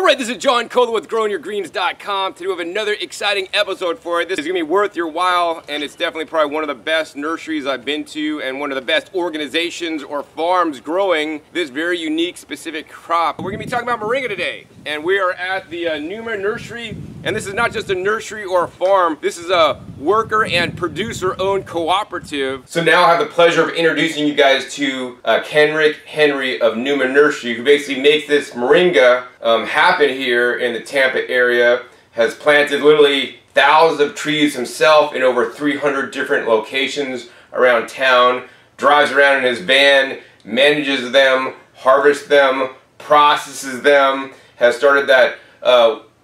Alright, this is John Kohler with GrowingYourGreens.com. Today we have another exciting episode for you. This is going to be worth your while, and it's definitely probably one of the best nurseries I've been to and one of the best organizations or farms growing this very unique specific crop. We're going to be talking about moringa today, and we are at the Numa Nursery, and this is not just a nursery or a farm, this is a worker and producer owned cooperative. So now I have the pleasure of introducing you guys to Kendrick Henry of Numa Nursery, who basically makes this moringa happen here in the Tampa area, has planted literally thousands of trees himself in over 300 different locations around town, drives around in his van, manages them, harvests them, processes them, has started that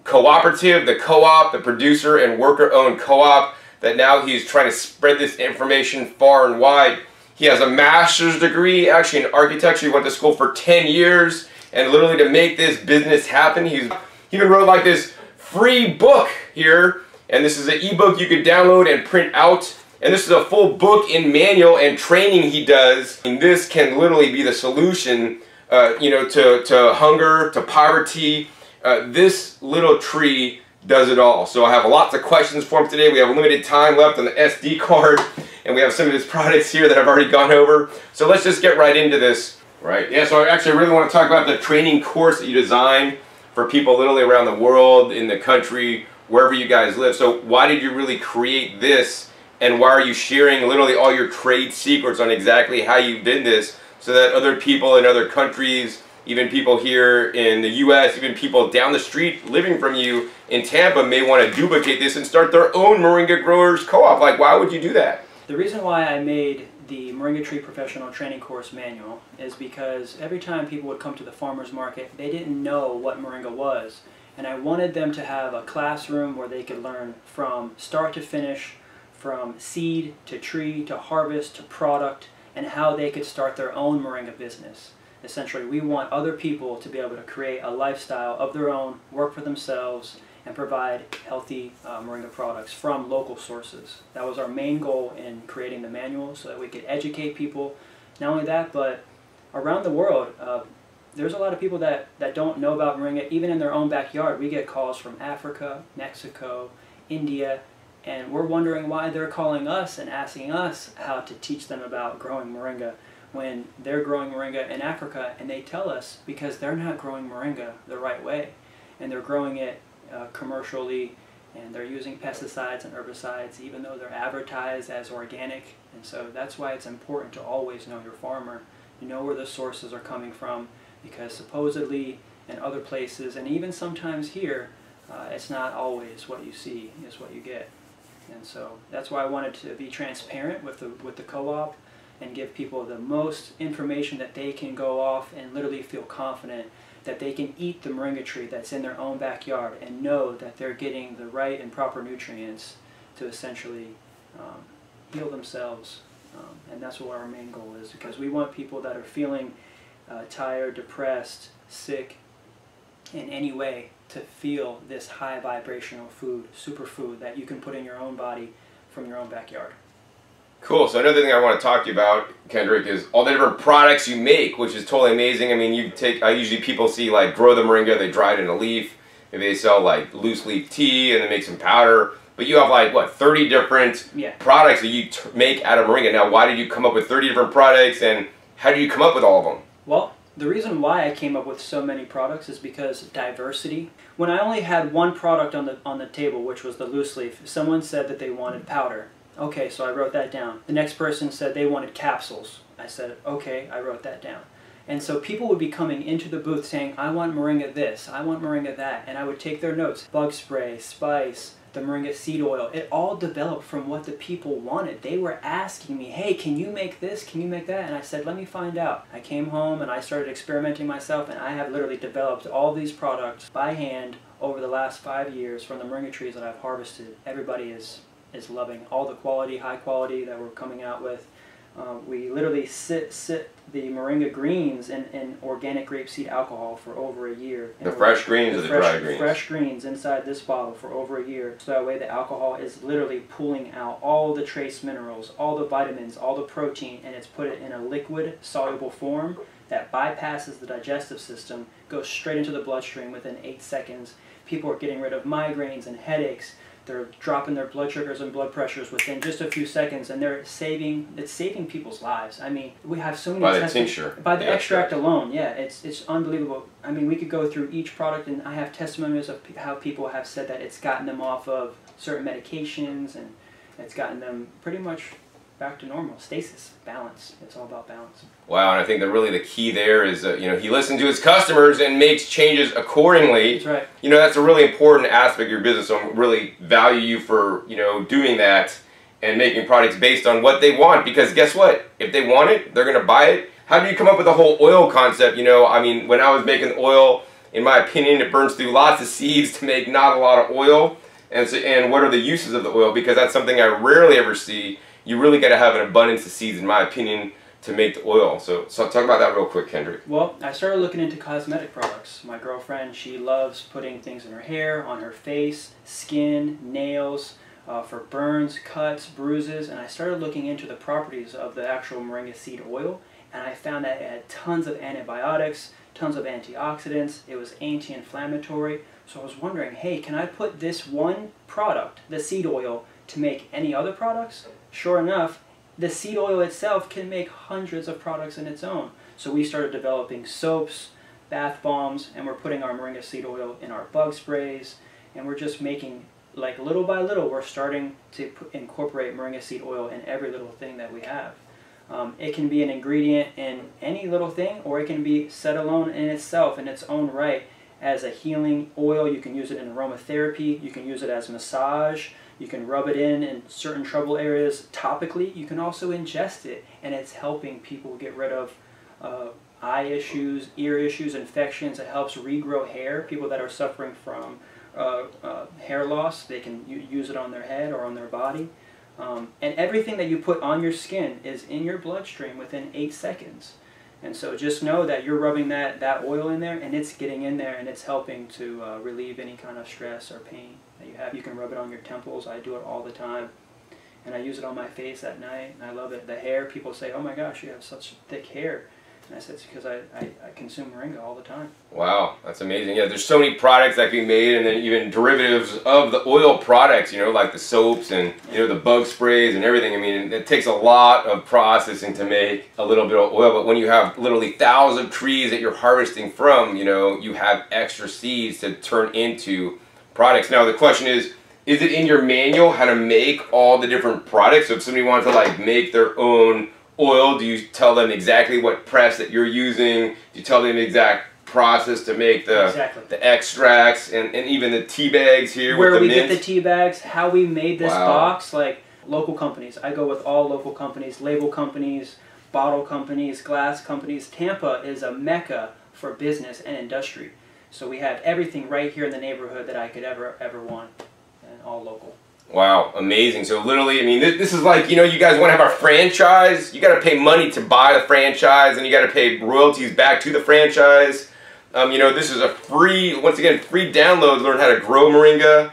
cooperative, the co-op, the producer and worker owned co-op, that now he's trying to spread this information far and wide. He has a master's degree actually in architecture. He went to school for 10 years. And literally to make this business happen, he even wrote like this free book here. And this is an ebook you could download and print out. And this is a full book in manual and training he does. And this can literally be the solution, to hunger, to poverty. This little tree does it all. So I have lots of questions for him today. We have limited time left on the SD card. And we have some of his products here that I've already gone over. So let's just get right into this. Right, yeah, so I actually really want to talk about the training course that you designed for people literally around the world, in the country, wherever you guys live. So why did you really create this, and why are you sharing literally all your trade secrets on exactly how you did this, so that other people in other countries, even people here in the US, even people down the street living from you in Tampa may want to duplicate this and start their own moringa growers co-op? Like, why would you do that? The reason why I made the Moringa Tree Professional Training Course manual is because every time people would come to the farmers market, they didn't know what moringa was. And I wanted them to have a classroom where they could learn from start to finish, from seed to tree to harvest to product, and how they could start their own moringa business. Essentially, we want other people to be able to create a lifestyle of their own, work for themselves, and provide healthy moringa products from local sources. That was our main goal in creating the manual, so that we could educate people. Not only that, but around the world, there's a lot of people that don't know about moringa, even in their own backyard. We get calls from Africa, Mexico, India, and we're wondering why they're calling us and asking us how to teach them about growing moringa when they're growing moringa in Africa, and they tell us because they're not growing moringa the right way, and they're growing it commercially, and they're using pesticides and herbicides even though they're advertised as organic. And so that's why it's important to always know your farmer. You know where the sources are coming from, because supposedly in other places, and even sometimes here, it's not always what you see is what you get. And so that's why I wanted to be transparent with the co-op and give people the most information that they can go off and literally feel confident that they can eat the moringa tree that's in their own backyard and know that they're getting the right and proper nutrients to essentially heal themselves. And that's what our main goal is, because we want people that are feeling tired, depressed, sick in any way to feel this high vibrational food, superfood that you can put in your own body from your own backyard. Cool. So another thing I want to talk to you about, Kendrick, is all the different products you make, which is totally amazing. I mean, usually people see like Grow the Moringa, they dry it in a leaf. Maybe they sell like loose leaf tea and they make some powder. But you have like, what, 30 different products that you make out of moringa. Now, why did you come up with 30 different products, and how did you come up with all of them? Well, the reason why I came up with so many products is because diversity. When I only had one product on the table, which was the loose leaf, someone said that they wanted powder. Okay, so I wrote that down. The next person said they wanted capsules. I said, okay, I wrote that down. And so people would be coming into the booth saying, I want moringa this, I want moringa that, and I would take their notes. Bug spray, spice, the moringa seed oil, it all developed from what the people wanted. They were asking me, hey, can you make this, can you make that? And I said, let me find out. I came home and I started experimenting myself, and I have literally developed all these products by hand over the last 5 years from the moringa trees that I've harvested. Everybody is loving all the quality, high quality that we're coming out with. We literally sit the moringa greens in organic grapeseed alcohol for over a year. The fresh greens or the dry greens? Fresh greens inside this bottle for over a year. So that way the alcohol is literally pulling out all the trace minerals, all the vitamins, all the protein, and it's put it in a liquid soluble form that bypasses the digestive system, goes straight into the bloodstream within 8 seconds. People are getting rid of migraines and headaches. They're dropping their blood sugars and blood pressures within just a few seconds, and it's saving people's lives. I mean, we have so many... By the tincture. By the extract alone, yeah, it's unbelievable. I mean, we could go through each product, and I have testimonies of how people have said that it's gotten them off of certain medications, and it's gotten them pretty much back to normal. Stasis, balance. It's all about balance. Wow, and I think that really the key there is that, he listens to his customers and makes changes accordingly. That's right. That's a really important aspect of your business, so I really value you for, doing that and making products based on what they want, because guess what? If they want it, they're going to buy it. How do you come up with the whole oil concept? I mean, when I was making oil, in my opinion, it burns through lots of seeds to make not a lot of oil. And what are the uses of the oil? Because that's something I rarely ever see. You really got to have an abundance of seeds, in my opinion, to make the oil. So talk about that real quick, Kendrick. Well, I started looking into cosmetic products. My girlfriend, she loves putting things in her hair, on her face, skin, nails, for burns, cuts, bruises, and I started looking into the properties of the actual moringa seed oil, and I found that it had tons of antibiotics, tons of antioxidants. It was anti-inflammatory. So I was wondering, hey, can I put this one product, the seed oil, to make any other products? Sure enough, the seed oil itself can make hundreds of products in its own. So we started developing soaps, bath bombs, and we're putting our moringa seed oil in our bug sprays, and we're just making, like, little by little, we're starting to incorporate moringa seed oil in every little thing that we have. It can be an ingredient in any little thing, or it can be set alone in itself, in its own right, as a healing oil. You can use it in aromatherapy, you can use it as massage, you can rub it in certain trouble areas topically. You can also ingest it, and it's helping people get rid of eye issues, ear issues, infections. It helps regrow hair. People that are suffering from hair loss, they can use it on their head or on their body. And everything that you put on your skin is in your bloodstream within 8 seconds. And so just know that you're rubbing that oil in there, and it's getting in there, and it's helping to relieve any kind of stress or pain that you have. You can rub it on your temples. I do it all the time. And I use it on my face at night, and I love it. The hair, people say, oh my gosh, you have such thick hair. And I said, it's because I consume moringa all the time. Wow, that's amazing. Yeah, there's so many products that can be made, and then even derivatives of the oil products, like the soaps and, the bug sprays and everything. I mean, it takes a lot of processing to make a little bit of oil, but when you have literally thousands of trees that you're harvesting from, you have extra seeds to turn into products. Now, the question is it in your manual how to make all the different products? So if somebody wants to, make their own oil, do you tell them exactly what press that you're using? Do you tell them the exact process to make the extracts and even the tea bags here? Where with the we mint? get the tea bags, how we made this Wow. box, like local companies. I go with all local companies, label companies, bottle companies, glass companies. Tampa is a mecca for business and industry. So we have everything right here in the neighborhood that I could ever want, and all local. Wow, amazing. So literally, I mean, this is like, you guys want to have a franchise, you got to pay money to buy the franchise, and you got to pay royalties back to the franchise. This is a free, once again, free download. Learn how to grow moringa,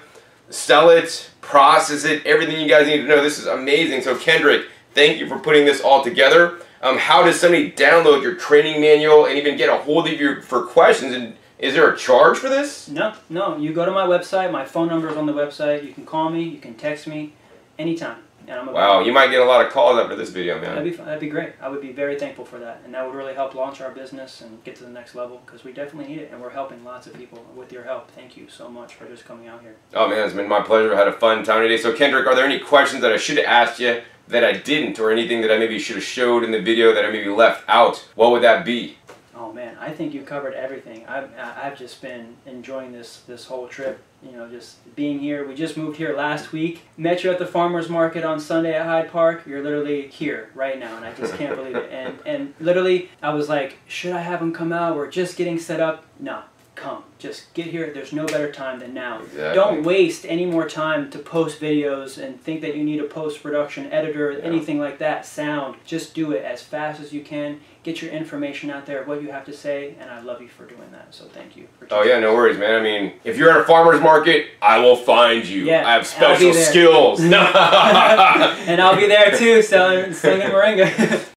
sell it, process it, everything you guys need to know. This is amazing. So Kendrick, thank you for putting this all together. How does somebody download your training manual and even get a hold of you for questions? And is there a charge for this? No. You go to my website. My phone number is on the website. You can call me. You can text me anytime. And I'm wow, you might get a lot of calls after this video, man. That'd be great. I would be very thankful for that. And that would really help launch our business and get to the next level, because we definitely need it. And we're helping lots of people with your help. Thank you so much for just coming out here. Oh, man, it's been my pleasure. I had a fun time today. So, Kendrick, are there any questions that I should have asked you that I didn't, or anything that I maybe should have showed in the video that I maybe left out? What would that be? Oh man, I think you covered everything. I've just been enjoying this whole trip. Just being here. We just moved here last week. Met you at the farmers market on Sunday at Hyde Park. You're literally here right now, and I just can't believe it. And literally, I was like, should I have him come out? We're just getting set up. No, come. Just get here. There's no better time than now. Exactly. Don't waste any more time to post videos and think that you need a post-production editor, anything like that, sound. Just do it as fast as you can. Get your information out there, what you have to say, and I love you for doing that. So thank you. Oh yeah, no worries, man. I mean, if you're at a farmer's market, I will find you. Yeah, I have special skills. And I'll be there too, selling moringa.